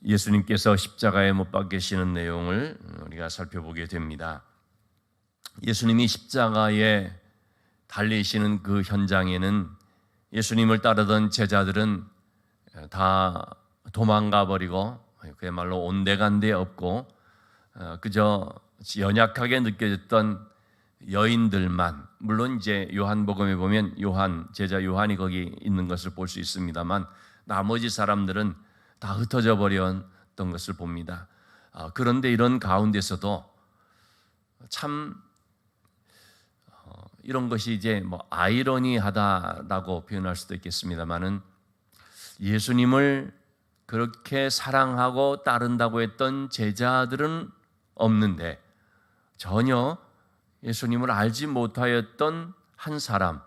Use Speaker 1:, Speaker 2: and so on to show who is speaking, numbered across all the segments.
Speaker 1: 예수님께서 십자가에 못 박히시는 내용을 우리가 살펴보게 됩니다. 예수님이 십자가에 달리시는 그 현장에는 예수님을 따르던 제자들은 다 도망가 버리고 그야말로 온데간데 없고 그저 연약하게 느껴졌던 여인들만, 물론 이제 요한복음에 보면 제자 요한이 거기 있는 것을 볼 수 있습니다만 나머지 사람들은 다 흩어져 버렸던 것을 봅니다. 그런데 이런 가운데서도 참 이런 것이 이제 뭐 아이러니하다라고 표현할 수도 있겠습니다만은 예수님을 그렇게 사랑하고 따른다고 했던 제자들은 없는데 전혀 예수님을 알지 못하였던 한 사람,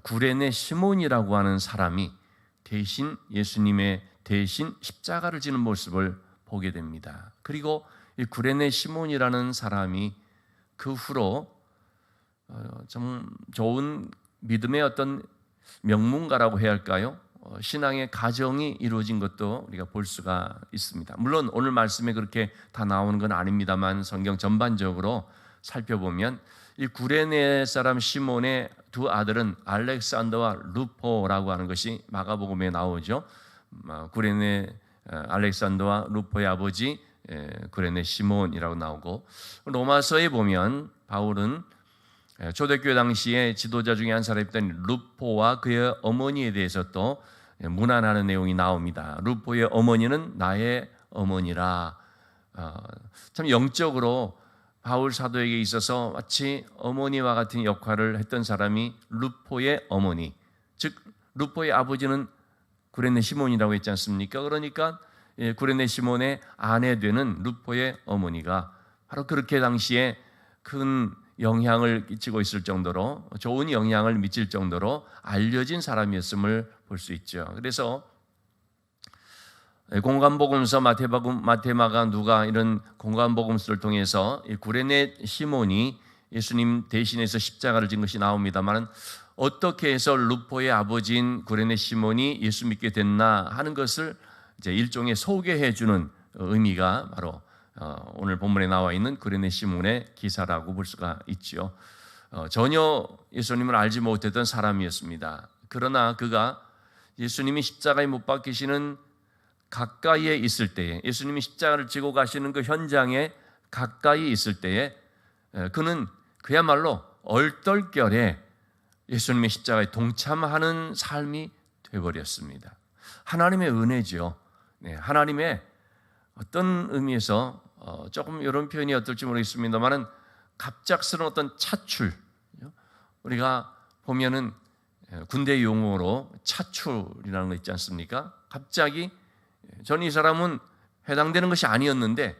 Speaker 1: 구레네 시몬이라고 하는 사람이 대신 예수님의 대신 십자가를 지는 모습을 보게 됩니다. 그리고 이 구레네 시몬이라는 사람이 그 후로 좀 좋은 믿음의 어떤 명문가라고 해야 할까요? 신앙의 가정이 이루어진 것도 우리가 볼 수가 있습니다. 물론 오늘 말씀에 그렇게 다 나오는 건 아닙니다만 성경 전반적으로 살펴보면 이 구레네 사람 시몬의 두 아들은 알렉산더와 루포라고 하는 것이 마가복음에 나오죠. 구레네 알렉산더와 루포의 아버지 구레네 시몬이라고 나오고, 로마서에 보면 바울은 초대교회 당시에 지도자 중에 한 사람이었던 루포와 그의 어머니에 대해서 또 문안하는 내용이 나옵니다. 루포의 어머니는 나의 어머니라. 참 영적으로 바울 사도에게 있어서 마치 어머니와 같은 역할을 했던 사람이 루포의 어머니, 즉 루포의 아버지는 구레네 시몬이라고 했지 않습니까? 그러니까 구레네 시몬의 아내 되는 루포의 어머니가 바로 그렇게 당시에 큰 영향을 끼치고 있을 정도로, 좋은 영향을 미칠 정도로 알려진 사람이었음을 볼 수 있죠. 그래서 공관복음서, 마태복음, 마가, 누가 이런 공관복음서를 통해서 이 구레네 시몬이 예수님 대신해서 십자가를 진 것이 나옵니다만, 어떻게 해서 루포의 아버지인 구레네 시몬이 예수 믿게 됐나 하는 것을 이제 일종의 소개해 주는 의미가 바로 오늘 본문에 나와 있는 구레네 시몬의 기사라고 볼 수가 있죠. 전혀 예수님을 알지 못했던 사람이었습니다. 그러나 그가 예수님이 십자가에 못 박히시는 가까이에 있을 때에, 예수님이 십자가를 지고 가시는 그 현장에 가까이 있을 때에 그는 그야말로 얼떨결에 예수님의 십자가에 동참하는 삶이 되어버렸습니다. 하나님의 은혜죠. 하나님의 어떤 의미에서 조금 이런 표현이 어떨지 모르겠습니다만은 갑작스러운 어떤 차출, 우리가 보면은 군대 용어로 차출이라는 거 있지 않습니까? 갑자기 전 이 사람은 해당되는 것이 아니었는데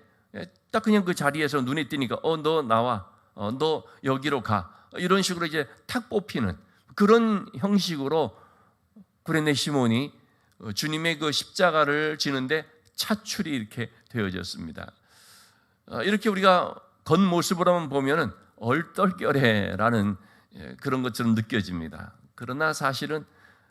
Speaker 1: 딱 그냥 그 자리에서 눈에 띄니까 너 나와, 너 여기로 가, 이런 식으로 이제 탁 뽑히는 그런 형식으로 구레네 시몬이 주님의 그 십자가를 지는데 차출이 이렇게 되어졌습니다. 이렇게 우리가 겉모습으로만 보면은 얼떨결에라는 그런 것처럼 느껴집니다. 그러나 사실은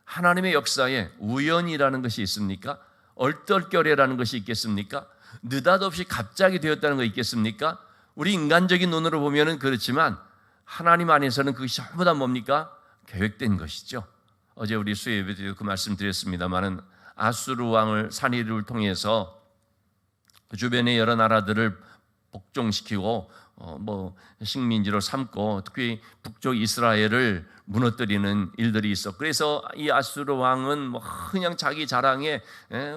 Speaker 1: 하나님의 역사에 우연이라는 것이 있습니까? 얼떨결에라는 것이 있겠습니까? 느닷없이 갑자기 되었다는 거 있겠습니까? 우리 인간적인 눈으로 보면은 그렇지만 하나님 안에서는 그것이 전부 다 뭡니까? 계획된 것이죠. 어제 우리 수요 예배 때 그 말씀 드렸습니다만은 아수르 왕을 산이를 통해서 그 주변의 여러 나라들을 복종시키고 식민지로 삼고 특히 북쪽 이스라엘을 무너뜨리는 일들이 있어. 그래서 이 아수르 왕은 그냥 자기 자랑에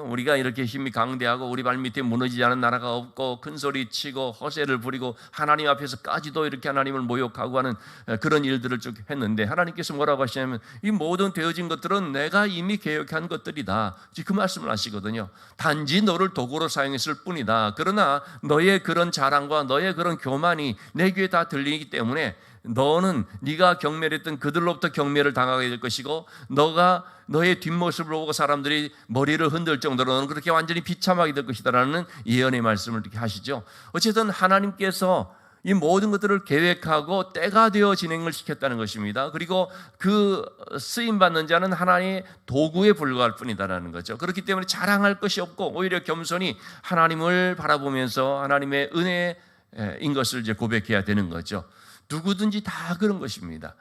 Speaker 1: 우리가 이렇게 힘이 강대하고 우리 발 밑에 무너지지 않은 나라가 없고 큰 소리 치고 허세를 부리고 하나님 앞에서까지도 이렇게 하나님을 모욕하고 하는 그런 일들을 쭉 했는데, 하나님께서 뭐라고 하시냐면 이 모든 되어진 것들은 내가 이미 계획한 것들이다, 그 말씀을 하시거든요. 단지 너를 도구로 사용했을 뿐이다. 그러나 너의 그런 자랑과 너의 그런 교만이 내 귀에 다 들리기 때문에 너는 네가 경멸했던 그들로부터 경멸을 당하게 될 것이고, 너가 너의 뒷모습을 보고 사람들이 머리를 흔들 정도로 너는 그렇게 완전히 비참하게 될 것이다라는 예언의 말씀을 이렇게 하시죠. 어쨌든 하나님께서 이 모든 것들을 계획하고 때가 되어 진행을 시켰다는 것입니다. 그리고 그 쓰임받는 자는 하나님의 도구에 불과할 뿐이다라는 거죠. 그렇기 때문에 자랑할 것이 없고 오히려 겸손히 하나님을 바라보면서 하나님의 은혜인 것을 이제 고백해야 되는 거죠. 누구든지 다 그런 것입니다.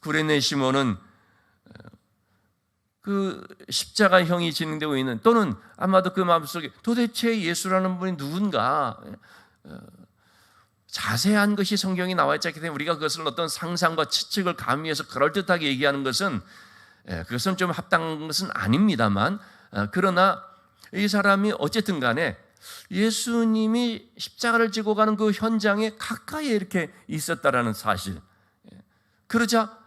Speaker 1: 구레네 시몬은 그 십자가형이 진행되고 있는, 또는 아마도 그 마음속에 도대체 예수라는 분이 누군가, 자세한 것이 성경이 나와 있지 않기 때문에 우리가 그것을 어떤 상상과 추측을 가미해서 그럴듯하게 얘기하는 것은, 그것은 좀 합당한 것은 아닙니다만, 그러나 이 사람이 어쨌든 간에 예수님이 십자가를 지고 가는 그 현장에 가까이 이렇게 있었다라는 사실, 그러자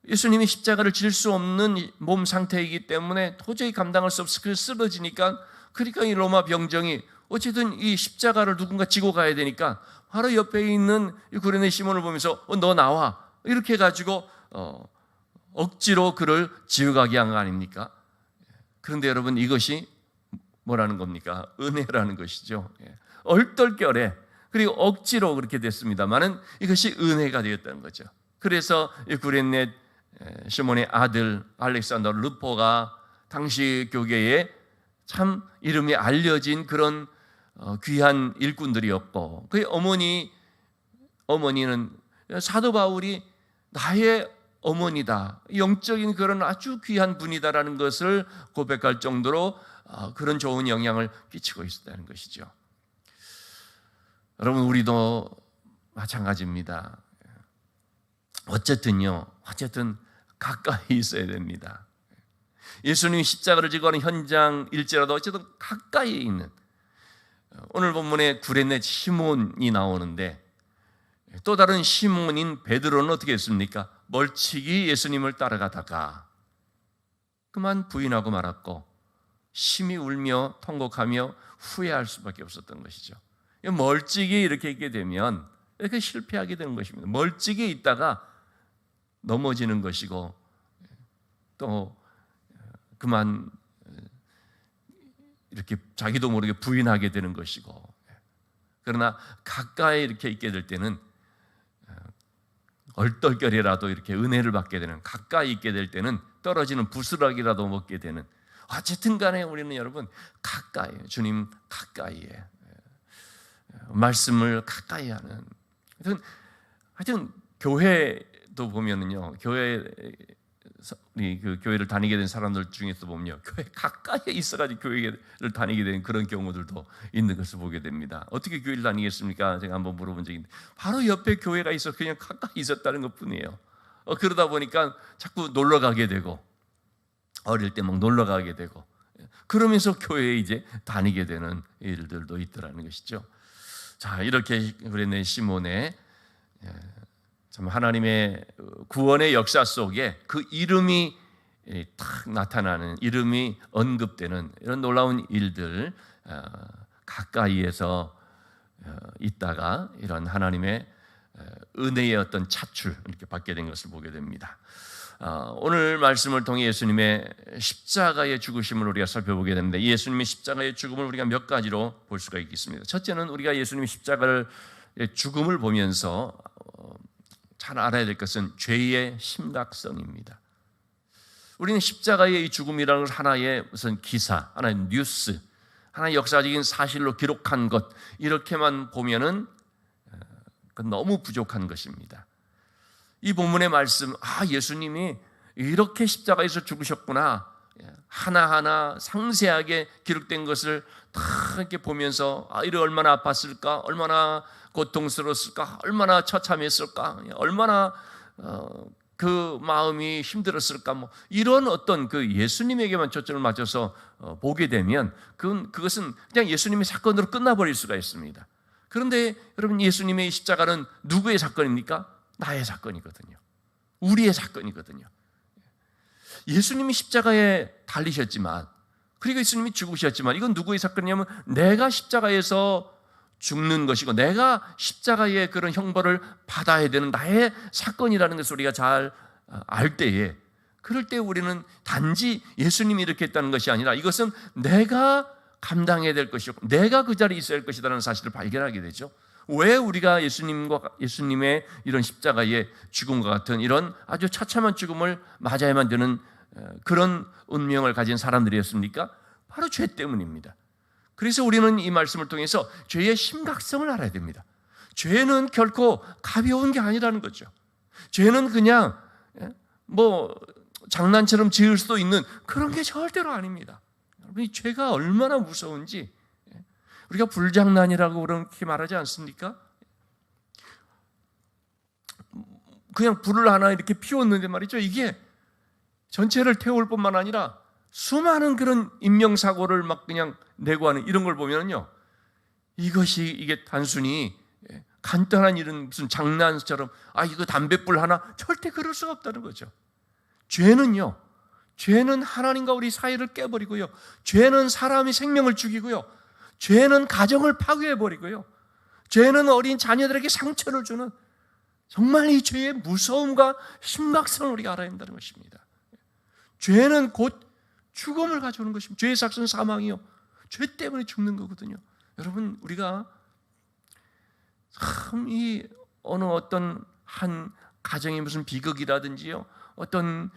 Speaker 1: 예수님이 십자가를 질 수 없는 몸 상태이기 때문에 도저히 감당할 수 없어 쓰러지니까, 그러니까 이 로마 병정이 어쨌든 이 십자가를 누군가 지고 가야 되니까 바로 옆에 있는 이 구레네 시몬을 보면서 너 나와, 이렇게 해가지고 억지로 그를 지어가게 한 거 아닙니까? 그런데 여러분, 이것이 뭐라는 겁니까? 은혜라는 것이죠. 얼떨결에, 그리고 억지로 그렇게 됐습니다만은 이것이 은혜가 되었다는 거죠. 그래서 이 구레네 시몬의 아들 알렉산더 루포가 당시 교계에 참 이름이 알려진 그런 귀한 일꾼들이었고, 그의 어머니는 사도 바울이 나의 어머니다, 영적인 그런 아주 귀한 분이다라는 것을 고백할 정도로 그런 좋은 영향을 끼치고 있었다는 것이죠. 여러분, 우리도 마찬가지입니다. 어쨌든 가까이 있어야 됩니다. 예수님이 십자가를 지고 가는 현장일지라도 어쨌든 가까이 있는, 오늘 본문에 구레네 시몬이 나오는데, 또 다른 시몬인 베드로는 어떻게 했습니까? 멀찍이 예수님을 따라가다가 그만 부인하고 말았고 심히 울며 통곡하며 후회할 수밖에 없었던 것이죠. 멀찍이 이렇게 있게 되면 이렇게 실패하게 되는 것입니다. 멀찍이 있다가 넘어지는 것이고, 또 그만 이렇게 자기도 모르게 부인하게 되는 것이고, 그러나 가까이 이렇게 있게 될 때는 얼떨결이라도 이렇게 은혜를 받게 되는, 가까이 있게 될 때는 떨어지는 부스러기라도 먹게 되는, 어쨌든 간에 우리는 여러분 가까이, 주님 가까이에, 말씀을 가까이 하는, 하여튼 교회도 보면은요, 우리 그 교회를 다니게 된 사람들 중에서 보면요, 교회 가까이에 있어가지고 교회를 다니게 된 그런 경우들도 있는 것을 보게 됩니다. 어떻게 교회를 다니겠습니까? 제가 한번 물어본 적이 있는데, 바로 옆에 교회가 있어 그냥 가까이 있었다는 것뿐이에요. 그러다 보니까 자꾸 놀러 가게 되고, 어릴 때 막 놀러 가게 되고, 그러면서 교회에 이제 다니게 되는 일들도 있더라는 것이죠. 자, 이렇게 구레네 시몬의 참 하나님의 구원의 역사 속에 그 이름이 탁 나타나는, 이름이 언급되는 이런 놀라운 일들, 가까이에서 있다가 이런 하나님의 은혜의 어떤 차출 이렇게 받게 된 것을 보게 됩니다. 오늘 말씀을 통해 예수님의 십자가의 죽으심을 우리가 살펴보게 되는데, 예수님의 십자가의 죽음을 우리가 몇 가지로 볼 수가 있겠습니다. 첫째는 우리가 예수님의 십자가의 죽음을 보면서 잘 알아야 될 것은 죄의 심각성입니다. 우리는 십자가의 이 죽음이라는 걸 하나의 무슨 기사, 하나의 뉴스, 하나의 역사적인 사실로 기록한 것, 이렇게만 보면은 그건 너무 부족한 것입니다. 이 본문의 말씀, 예수님이 이렇게 십자가에서 죽으셨구나, 하나하나 상세하게 기록된 것을 다 이렇게 보면서 이를 얼마나 아팠을까, 얼마나 고통스러웠을까, 얼마나 처참했을까, 얼마나 그 마음이 힘들었을까, 이런 어떤 그 예수님에게만 초점을 맞춰서 보게 되면 그것은 그냥 예수님의 사건으로 끝나버릴 수가 있습니다. 그런데 여러분, 예수님의 십자가는 누구의 사건입니까? 나의 사건이거든요. 우리의 사건이거든요. 예수님이 십자가에 달리셨지만, 그리고 예수님이 죽으셨지만, 이건 누구의 사건이냐면 내가 십자가에서 죽는 것이고 내가 십자가의 그런 형벌을 받아야 되는 나의 사건이라는 것을 우리가 잘 알 때에, 그럴 때 우리는 단지 예수님이 이렇게 했다는 것이 아니라 이것은 내가 감당해야 될 것이고 내가 그 자리에 있어야 할 것이라는 사실을 발견하게 되죠. 왜 우리가 예수님의 이런 십자가의 죽음과 같은 이런 아주 처참한 죽음을 맞아야만 되는 그런 운명을 가진 사람들이었습니까? 바로 죄 때문입니다. 그래서 우리는 이 말씀을 통해서 죄의 심각성을 알아야 됩니다. 죄는 결코 가벼운 게 아니라는 거죠. 죄는 그냥 장난처럼 지을 수도 있는 그런 게 절대로 아닙니다. 여러분, 이 죄가 얼마나 무서운지 우리가 불장난이라고 그렇게 말하지 않습니까? 그냥 불을 하나 이렇게 피웠는데 말이죠. 이게 전체를 태울 뿐만 아니라 수많은 그런 인명사고를 막 그냥 내고 하는 이런 걸 보면요. 이게 단순히 간단한 이런 무슨 장난처럼 이거 담뱃불 하나 절대 그럴 수가 없다는 거죠. 죄는 하나님과 우리 사이를 깨버리고요. 죄는 사람의 생명을 죽이고요. 죄는 가정을 파괴해버리고요. 죄는 어린 자녀들에게 상처를 주는 정말 이 죄의 무서움과 심각성을 우리가 알아야 한다는 것입니다. 죄는 곧 죽음을 가져오는 것입니다. 죄의 삭은 사망이요. 죄 때문에 죽는 거거든요. 여러분, 우리가 참 어떤 한 가정의 무슨 비극이라든지요, 어떤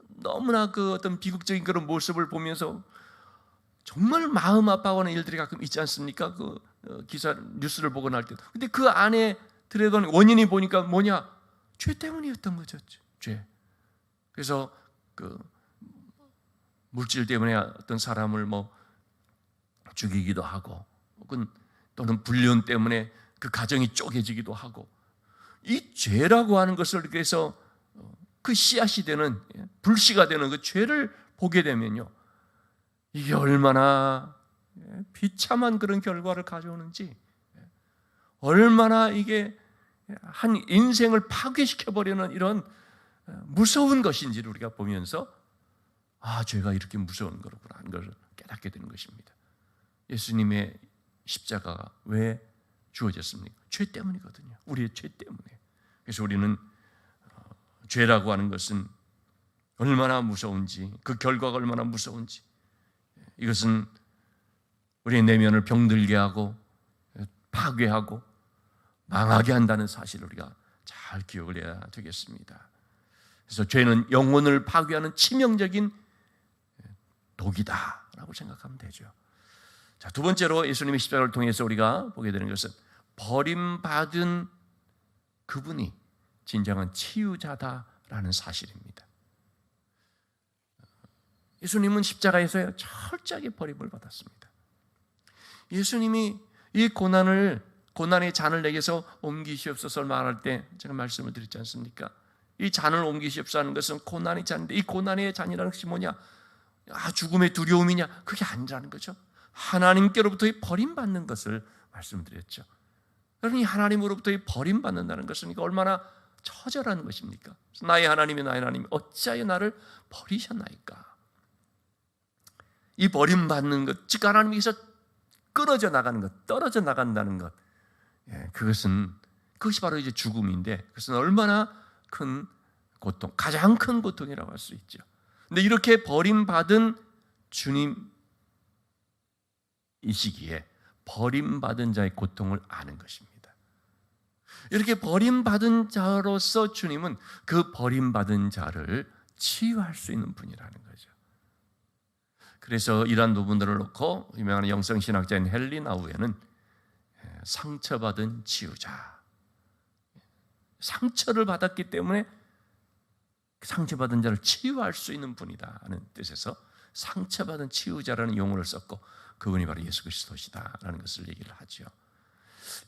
Speaker 1: 너무나 어떤 비극적인 그런 모습을 보면서 정말 마음 아파하는 일들이 가끔 있지 않습니까? 기사 뉴스를 보거나 할 때. 근데 그 안에 들어간 원인이 보니까 뭐냐? 죄 때문이었던 거죠. 죄. 그래서 물질 때문에 어떤 사람을 죽이기도 하고, 혹은 또는 불륜 때문에 그 가정이 쪼개지기도 하고, 이 죄라고 하는 것을 그래서 그 씨앗이 되는, 불씨가 되는 그 죄를 보게 되면요, 이게 얼마나 비참한 그런 결과를 가져오는지, 얼마나 이게 한 인생을 파괴시켜버리는 이런 무서운 것인지를 우리가 보면서 죄가 이렇게 무서운 거구나 하는 것을 깨닫게 되는 것입니다. 예수님의 십자가가 왜 주어졌습니까? 죄 때문이거든요. 우리의 죄 때문에. 그래서 우리는 죄라고 하는 것은 얼마나 무서운지, 그 결과가 얼마나 무서운지, 이것은 우리의 내면을 병들게 하고 파괴하고 망하게 한다는 사실을 우리가 잘 기억을 해야 되겠습니다. 그래서 죄는 영혼을 파괴하는 치명적인 독이다라고 생각하면 되죠. 자, 두 번째로 예수님의 십자가를 통해서 우리가 보게 되는 것은 버림받은 그분이 진정한 치유자다라는 사실입니다. 예수님은 십자가에서 철저하게 버림을 받았습니다. 예수님이 이 고난의 잔을 내게서 옮기시옵소서 말할 때 제가 말씀을 드렸지 않습니까? 이 잔을 옮기시옵소서 하는 것은 고난의 잔인데, 이 고난의 잔이라는 것이 뭐냐? 죽음의 두려움이냐? 그게 아니라는 거죠. 하나님께로부터의 버림받는 것을 말씀드렸죠. 여러분, 이 하나님으로부터의 버림받는다는 것은 이거 얼마나 처절한 것입니까? 나의 하나님이 어찌하여 나를 버리셨나이까? 이 버림받는 것, 즉 하나님께서 끊어져 나가는 것, 떨어져 나간다는 것, 그것이 바로 이제 죽음인데, 그것은 얼마나 큰 고통, 가장 큰 고통이라고 할 수 있죠. 근데 이렇게 버림받은 주님이시기에 버림받은 자의 고통을 아는 것입니다. 이렇게 버림받은 자로서 주님은 그 버림받은 자를 치유할 수 있는 분이라는 거죠. 그래서 이러한 부분들을 놓고 유명한 영성신학자인 헨리 나우에는 상처받은 치유자, 상처를 받았기 때문에 상처받은 자를 치유할 수 있는 분이다 하는 뜻에서 상처받은 치유자라는 용어를 썼고, 그분이 바로 예수 그리스도시다라는 것을 얘기를 하죠.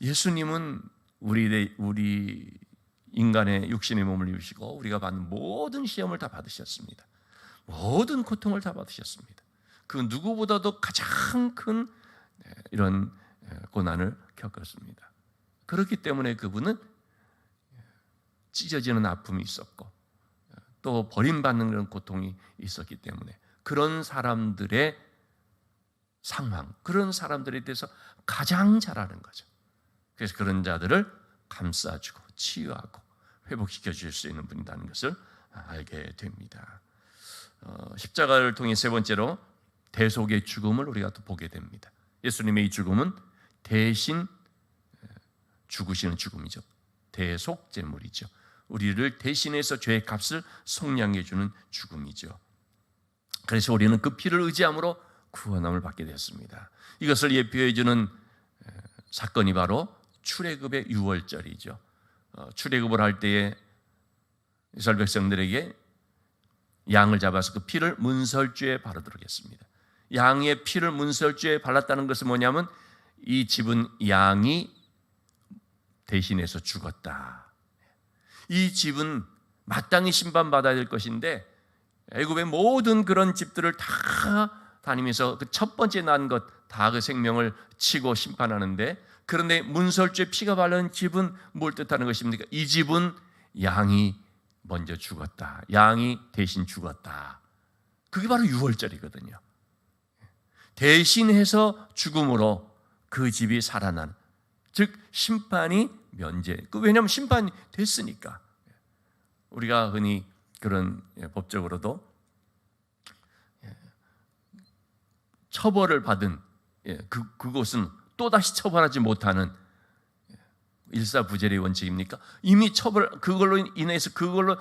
Speaker 1: 예수님은 우리 인간의 육신의 몸을 입으시고 우리가 받는 모든 시험을 다 받으셨습니다. 모든 고통을 다 받으셨습니다. 그 누구보다도 가장 큰 이런 고난을 겪었습니다. 그렇기 때문에 그분은 찢어지는 아픔이 있었고 또 버림받는 그런 고통이 있었기 때문에 그런 사람들의 상황, 그런 사람들에 대해서 가장 잘 아는 거죠. 그래서 그런 자들을 감싸주고 치유하고 회복시켜 줄 수 있는 분이라는 것을 알게 됩니다. 십자가를 통해 세 번째로 대속의 죽음을 우리가 또 보게 됩니다. 예수님의 이 죽음은 대신 죽으시는 죽음이죠. 대속제물이죠. 우리를 대신해서 죄의 값을 속량해 주는 죽음이죠. 그래서 우리는 그 피를 의지함으로 구원함을 받게 되었습니다. 이것을 예표해 주는 사건이 바로 출애굽의 유월절이죠. 출애굽을 할 때에 이스라엘 백성들에게 양을 잡아서 그 피를 문설주에 바르도록 했습니다. 양의 피를 문설주에 발랐다는 것은 뭐냐면 이 집은 양이 대신해서 죽었다. 이 집은 마땅히 심판받아야 될 것인데 애굽의 모든 그런 집들을 다 다니면서 그 첫 번째 난 것 다 그 생명을 치고 심판하는데, 그런데 문설주에 피가 바른 집은 뭘 뜻하는 것입니까? 이 집은 양이 먼저 죽었다. 양이 대신 죽었다. 그게 바로 유월절이거든요. 대신해서 죽음으로 그 집이 살아난, 즉 심판이 면제. 왜냐하면 심판이 됐으니까. 우리가 흔히 그런 법적으로도 처벌을 받은 그곳은 또다시 처벌하지 못하는 일사부재의 원칙입니까? 이미 그걸로 인해서 그걸로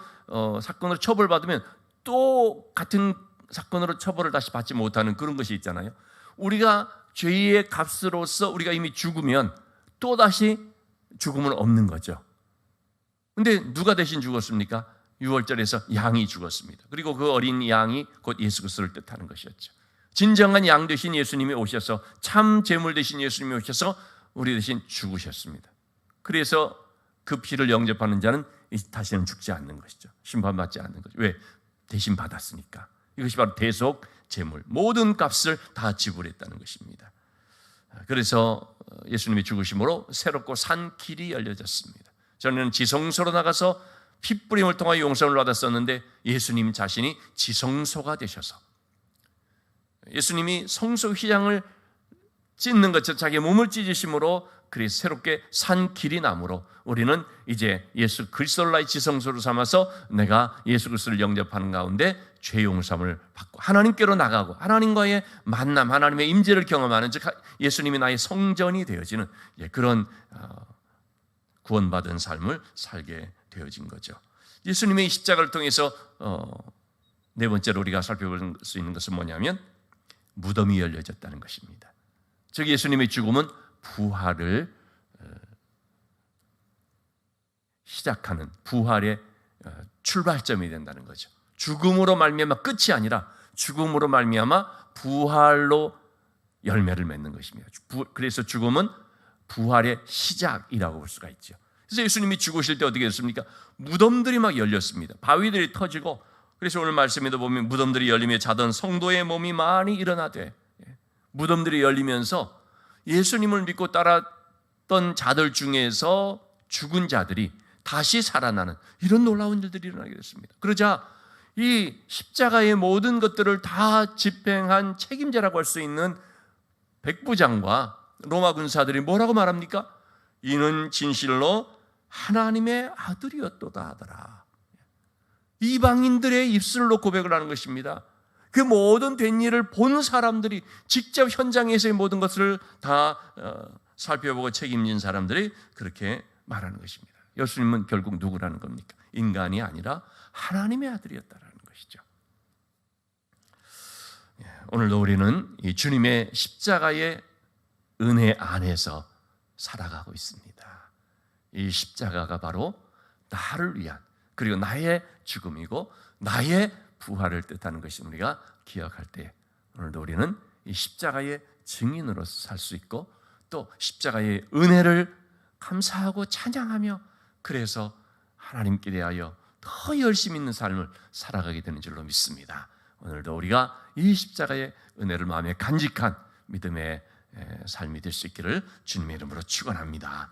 Speaker 1: 사건으로 처벌받으면 또 같은 사건으로 처벌을 다시 받지 못하는 그런 것이 있잖아요. 우리가 죄의 값으로서 우리가 이미 죽으면 또다시 죽음은 없는 거죠. 근데 누가 대신 죽었습니까? 유월절에서 양이 죽었습니다. 그리고 그 어린 양이 곧 예수 그리스도를 뜻하는 것이었죠. 진정한 양 되신 예수님이 오셔서, 참 제물 되신 예수님이 오셔서 우리 대신 죽으셨습니다. 그래서 그 피를 영접하는 자는 다시는 죽지 않는 것이죠. 심판받지 않는 거죠. 왜? 대신 받았으니까. 이것이 바로 대속 제물, 모든 값을 다 지불했다는 것입니다. 그래서 예수님이 죽으심으로 새롭고 산 길이 열려졌습니다. 저는 지성소로 나가서 핏부림을 통하여 용서를 받았었는데 예수님 자신이 지성소가 되셔서, 예수님이 성소 휘장을 찢는 것처럼 자기 몸을 찢으심으로 그래서 새롭게 산 길이 나므로 우리는 이제 예수 그리스도를 나의 지성소로 삼아서 내가 예수 그리스도를 영접하는 가운데 죄 용서함을 받고 하나님께로 나가고 하나님과의 만남, 하나님의 임재를 경험하는, 즉 예수님이 나의 성전이 되어지는 그런 구원받은 삶을 살게 되어진 거죠. 예수님의 십자가를 통해서 네 번째로 우리가 살펴볼 수 있는 것은 뭐냐면 무덤이 열려졌다는 것입니다. 즉 예수님의 죽음은 부활을 시작하는, 부활의 출발점이 된다는 거죠. 죽음으로 말미암아 끝이 아니라 죽음으로 말미암아 부활로 열매를 맺는 것입니다. 그래서 죽음은 부활의 시작이라고 볼 수가 있죠. 그래서 예수님이 죽으실 때 어떻게 됐습니까? 무덤들이 막 열렸습니다. 바위들이 터지고, 그래서 오늘 말씀에도 보면 무덤들이 열리며 자던 성도의 몸이 많이 일어나되, 무덤들이 열리면서 예수님을 믿고 따랐던 자들 중에서 죽은 자들이 다시 살아나는 이런 놀라운 일들이 일어나게 됐습니다. 그러자 이 십자가의 모든 것들을 다 집행한 책임자라고 할 수 있는 백부장과 로마 군사들이 뭐라고 말합니까? 이는 진실로 하나님의 아들이었도다 하더라. 이방인들의 입술로 고백을 하는 것입니다. 그 모든 된 일을 본 사람들이, 직접 현장에서의 모든 것을 다 살펴보고 책임진 사람들이 그렇게 말하는 것입니다. 예수님은 결국 누구라는 겁니까? 인간이 아니라 하나님의 아들이었다라는 것이죠. 오늘도 우리는 이 주님의 십자가의 은혜 안에서 살아가고 있습니다. 이 십자가가 바로 나를 위한, 그리고 나의 죽음이고 나의 부활을 뜻하는 것이 우리가 기억할 때, 오늘도 우리는 이 십자가의 증인으로서 살 수 있고 또 십자가의 은혜를 감사하고 찬양하며, 그래서 하나님께 대하여 더 열심히 있는 삶을 살아가게 되는 줄로 믿습니다. 오늘도 우리가 이 십자가의 은혜를 마음에 간직한 믿음의 삶이 될 수 있기를 주님의 이름으로 축원합니다.